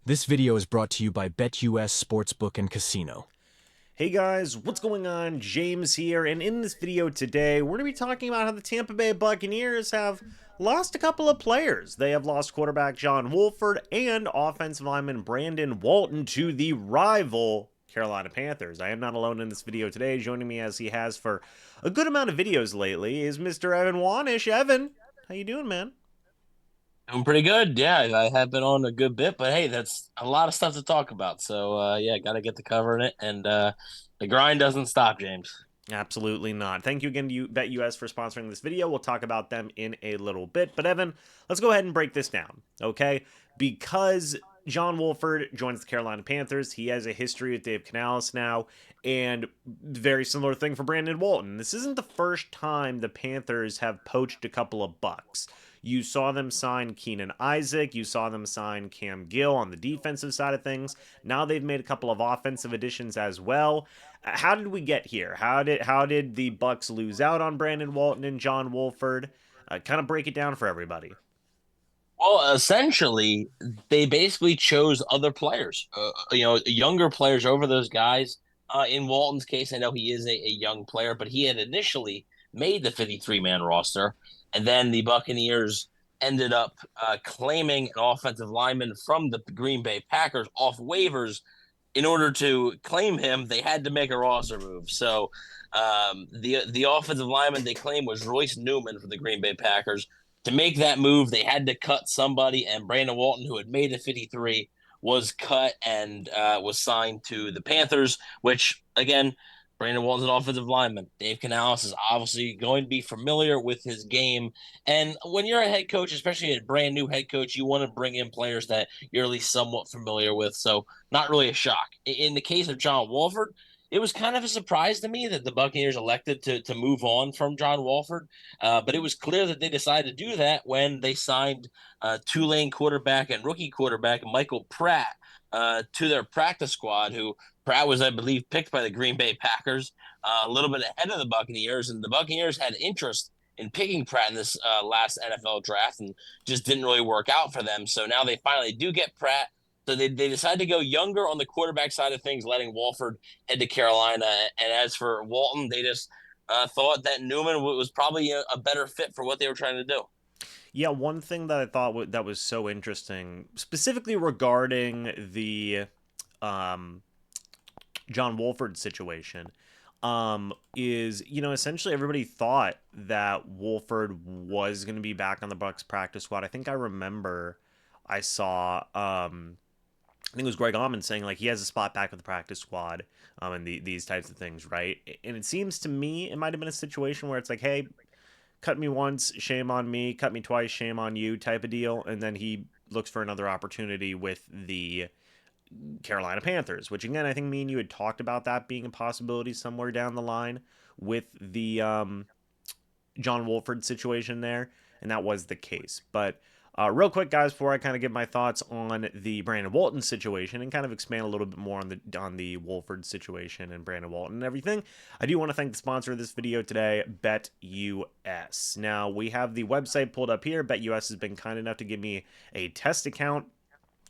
This video is brought to you by BetUS Sportsbook and Casino. Hey guys, what's going on? James here, and in this video today, we're going to be talking about how the Tampa Bay Buccaneers have lost a couple of players. They have lost quarterback John Wolford and offensive lineman Brandon Walton to the rival Carolina Panthers. I am not alone in this video today. Joining me as he has for a good amount of videos lately is Mr. Evan Wanish. Evan, how you doing, man? Doing pretty good. Yeah, I have been on a good bit, but hey, that's a lot of stuff to talk about. So yeah, got to get to covering it, and the grind doesn't stop, James. Absolutely not. Thank you again to BetUS for sponsoring this video. We'll talk about them in a little bit. But Evan, let's go ahead and break this down, okay? Because John Wolford joins the Carolina Panthers, he has a history with Dave Canales now, and very similar thing for Brandon Walton. This isn't the first time the Panthers have poached a couple of Bucs. You saw them sign Keenan Isaac. You saw them sign Cam Gill on the defensive side of things. Now they've made a couple of offensive additions as well. How did we get here? How did the Bucs lose out on Brandon Walton and John Wolford? Kind of break it down for everybody. Well, essentially, they basically chose other players, younger players over those guys. In Walton's case, I know he is a young player, but he had initially made the 53-man roster, and then the Buccaneers ended up claiming an offensive lineman from the Green Bay Packers off waivers. In order to claim him, they had to make a roster move. So the offensive lineman they claimed was Royce Newman for the Green Bay Packers. To make that move, they had to cut somebody, and Brandon Walton, who had made the 53, was cut and was signed to the Panthers, which, again, Brandon Walton's an offensive lineman. Dave Canales is obviously going to be familiar with his game. And when you're a head coach, especially a brand new head coach, you want to bring in players that you're at least somewhat familiar with. So not really a shock. In the case of John Wolford, it was kind of a surprise to me that the Buccaneers elected to move on from John Wolford. But it was clear that they decided to do that when they signed Tulane quarterback and rookie quarterback Michael Pratt to their practice squad, who Pratt was, I believe, picked by the Green Bay Packers a little bit ahead of the Buccaneers. And the Buccaneers had interest in picking Pratt in this last NFL draft and just didn't really work out for them. So now they finally do get Pratt. So they decided to go younger on the quarterback side of things, letting Wolford head to Carolina. And as for Walton, they just thought that Newman was probably a better fit for what they were trying to do. Yeah, one thing that I thought that was so interesting, specifically regarding the um, John Wolford situation, is essentially everybody thought that Wolford was going to be back on the Bucs practice squad. I think I remember I saw I think it was Greg Auman saying like he has a spot back with the practice squad, and these types of things, right? And it seems to me it might have been a situation where it's like, hey, cut me once, shame on me, cut me twice, shame on you type of deal, and then he looks for another opportunity with the Carolina Panthers, which again I think me and you had talked about that being a possibility somewhere down the line with the John Wolford situation there, and that was the case. But real quick, guys, before I kind of give my thoughts on the Brandon Walton situation and kind of expand a little bit more on the Wolford situation and Brandon Walton and everything, I do want to thank the sponsor of this video today, BetUS. Now, we have the website pulled up here. BetUS has been kind enough to give me a test account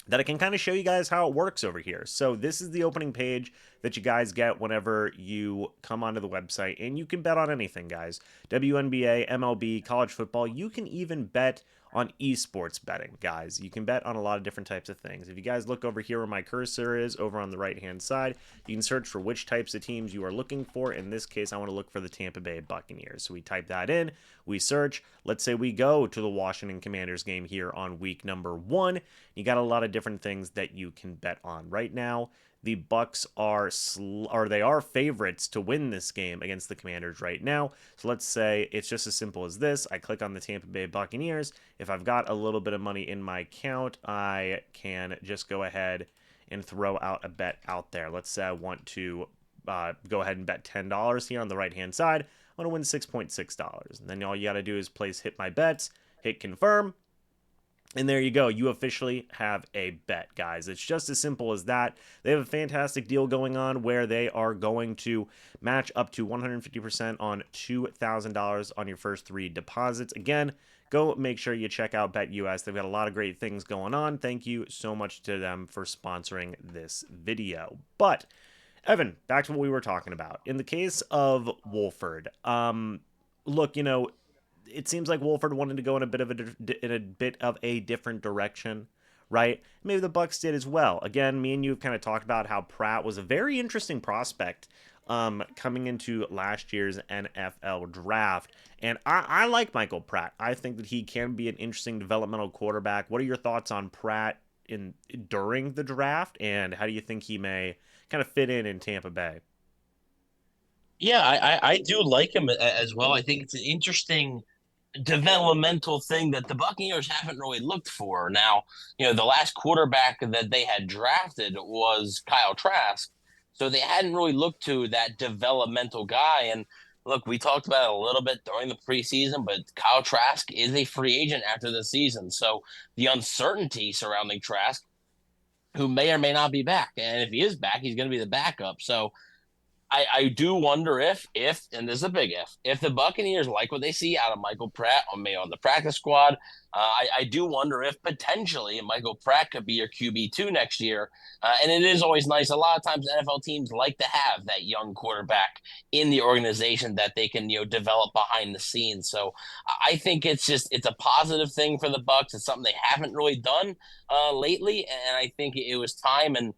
that I can kind of show you guys how it works over here. So this is the opening page that you guys get whenever you come onto the website, and you can bet on anything, guys. WNBA, MLB, college football. You can even bet on esports betting, guys. You can bet on a lot of different types of things. If you guys look over here where my cursor is, over on the right-hand side, you can search for which types of teams you are looking for. In this case, I want to look for the Tampa Bay Buccaneers. So we type that in, we search. Let's say we go to the Washington Commanders game here on week number 1. You got a lot of different things that you can bet on. Right now, the Bucs are favorites to win this game against the Commanders right now. So let's say it's just as simple as this. I click on the Tampa Bay Buccaneers. If I've got a little bit of money in my account, I can just go ahead and throw out a bet out there. Let's say I want to go ahead and bet $10 here on the right-hand side. I want to win $6.6. And then all you got to do is hit my bets, hit confirm. And there you go. You officially have a bet, guys. It's just as simple as that. They have a fantastic deal going on where they are going to match up to 150% on $2,000 on your first 3 deposits. Again, go make sure you check out BetUS. They've got a lot of great things going on. Thank you so much to them for sponsoring this video. But Evan, back to what we were talking about. In the case of Wolford, look, it seems like Wolford wanted to go in a bit of a different direction, right? Maybe the Bucs did as well. Again, me and you have kind of talked about how Pratt was a very interesting prospect coming into last year's NFL draft. And I like Michael Pratt. I think that he can be an interesting developmental quarterback. What are your thoughts on Pratt during the draft, and how do you think he may kind of fit in Tampa Bay? Yeah, I do like him as well. I think it's an interesting developmental thing that the Buccaneers haven't really looked for. Now, the last quarterback that they had drafted was Kyle Trask. So they hadn't really looked to that developmental guy. And look, we talked about it a little bit during the preseason, but Kyle Trask is a free agent after the season. So the uncertainty surrounding Trask, who may or may not be back. And if he is back, he's going to be the backup. So I do wonder if, and this is a big if the Buccaneers like what they see out of Michael Pratt on the practice squad, I do wonder if potentially Michael Pratt could be your QB2 next year. And it is always nice. A lot of times NFL teams like to have that young quarterback in the organization that they can, develop behind the scenes. So I think it's a positive thing for the Bucs. It's something they haven't really done lately. And I think it was time. And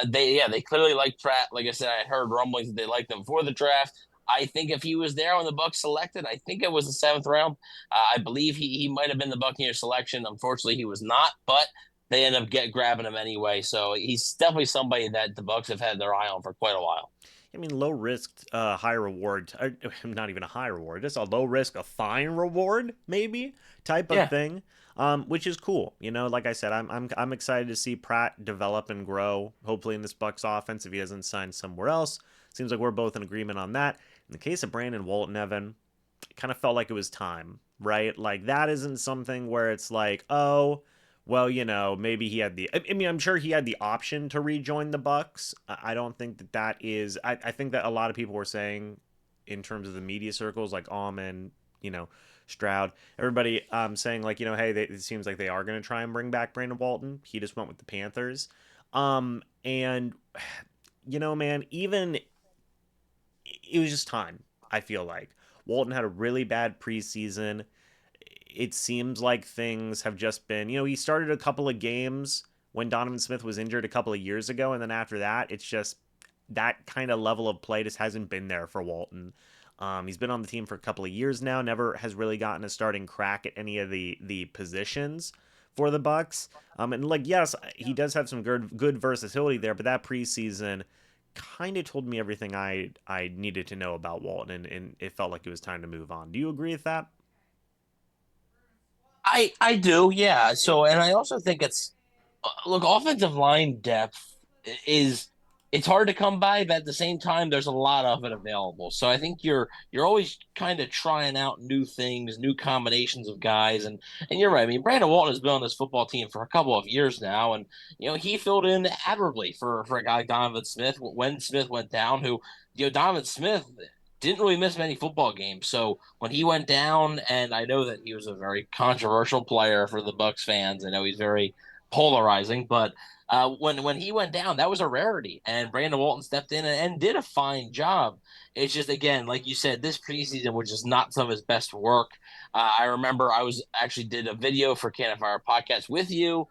they clearly like Pratt. Like I said, I heard rumblings that they liked him before the draft. I think if he was there when the Bucs selected, I think it was the seventh round. I believe he might have been the Buccaneers selection. Unfortunately, he was not, but they ended up grabbing him anyway. So he's definitely somebody that the Bucs have had their eye on for quite a while. I mean, low risk, high reward. Not even a high reward. Just a low risk, a fine reward, maybe type of Yeah. thing. Which is cool. Like I said, I'm excited to see Pratt develop and grow. Hopefully in this Bucs offense, if he doesn't sign somewhere else. Seems like we're both in agreement on that. In the case of Brandon Walton, Evan, it kind of felt like it was time, right? Like that isn't something where it's like, oh, well, maybe he had the. I mean, I'm sure he had the option to rejoin the Bucs. I don't think that is. I think that a lot of people were saying, in terms of the media circles, like Allman, Stroud, everybody saying like, hey, it seems like they are going to try and bring back Brandon Walton. He just went with the Panthers. And man, even it was just time. I feel like Walton had a really bad preseason. It seems like things have just been, he started a couple of games when Donovan Smith was injured a couple of years ago, and then after that, it's just that kind of level of play just hasn't been there for Walton. He's been on the team for a couple of years now, never has really gotten a starting crack at any of the positions for the Bucs. And like, yes, he does have some good versatility there, but that preseason kind of told me everything I needed to know about Walton, and it felt like it was time to move on. Do you agree with that? I do, yeah. So, and I also think look, offensive line depth is it's hard to come by, but at the same time, there's a lot of it available. So I think you're always kind of trying out new things, new combinations of guys, and you're right. I mean, Brandon Walton has been on this football team for a couple of years now, and he filled in admirably for a guy like Donovan Smith when Smith went down. Who Donovan Smith didn't really miss many football games. So when he went down, and I know that he was a very controversial player for the Bucs fans. I know he's very polarizing, but when he went down, that was a rarity, and Brandon Walton stepped in and did a fine job. It's just again, like you said, this preseason was just not some of his best work. I remember I was actually did a video for Can Fire podcast with you.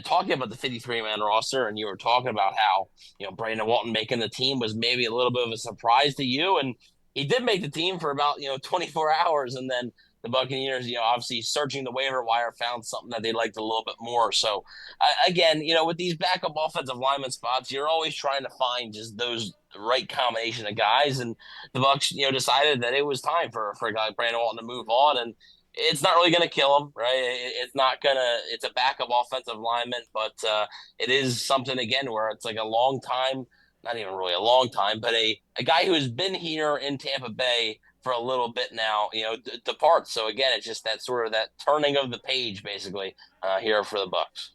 Talking about the 53-man roster, and you were talking about how Brandon Walton making the team was maybe a little bit of a surprise to you, and he did make the team for about 24 hours, and then the Buccaneers, obviously searching the waiver wire, found something that they liked a little bit more. So, again, with these backup offensive lineman spots, you're always trying to find just those right combination of guys. And the Bucs, decided that it was time for a guy like Brandon Walton to move on. And it's not really going to kill him, right? It's not going to, it's a backup offensive lineman, but it is something, again, where it's like a long time, not even really a long time, but a guy who has been here in Tampa Bay for a little bit now, departs. So again, it's just that sort of that turning of the page, basically, here for the Bucs.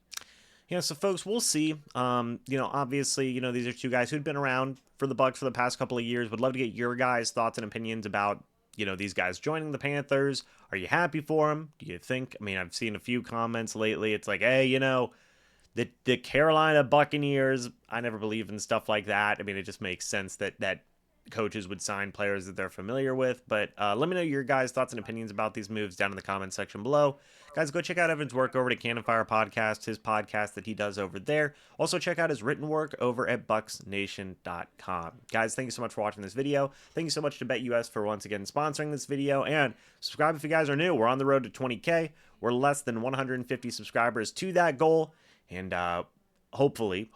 Yeah, so folks, we'll see. Obviously, these are two guys who'd been around for the Bucs for the past couple of years. Would love to get your guys' thoughts and opinions about these guys joining the Panthers. Are you happy for them? Do you think? I mean, I've seen a few comments lately. It's like, hey, the Carolina Buccaneers, I never believe in stuff like that. I mean, it just makes sense that coaches would sign players that they're familiar with. But let me know your guys' thoughts and opinions about these moves down in the comment section below. Guys, go check out Evan's work over at Cannon Fire Podcast, his podcast that he does over there. Also, check out his written work over at BucsNation.com. Guys, thank you so much for watching this video. Thank you so much to BetUS for once again sponsoring this video. And subscribe if you guys are new. We're on the road to 20K. We're less than 150 subscribers to that goal. And hopefully,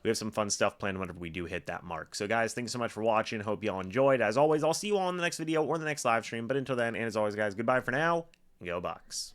we have some fun stuff planned whenever we do hit that mark. So, guys, thanks so much for watching. Hope you all enjoyed. As always, I'll see you all in the next video or the next live stream. But until then, and as always, guys, goodbye for now, and go Bucs.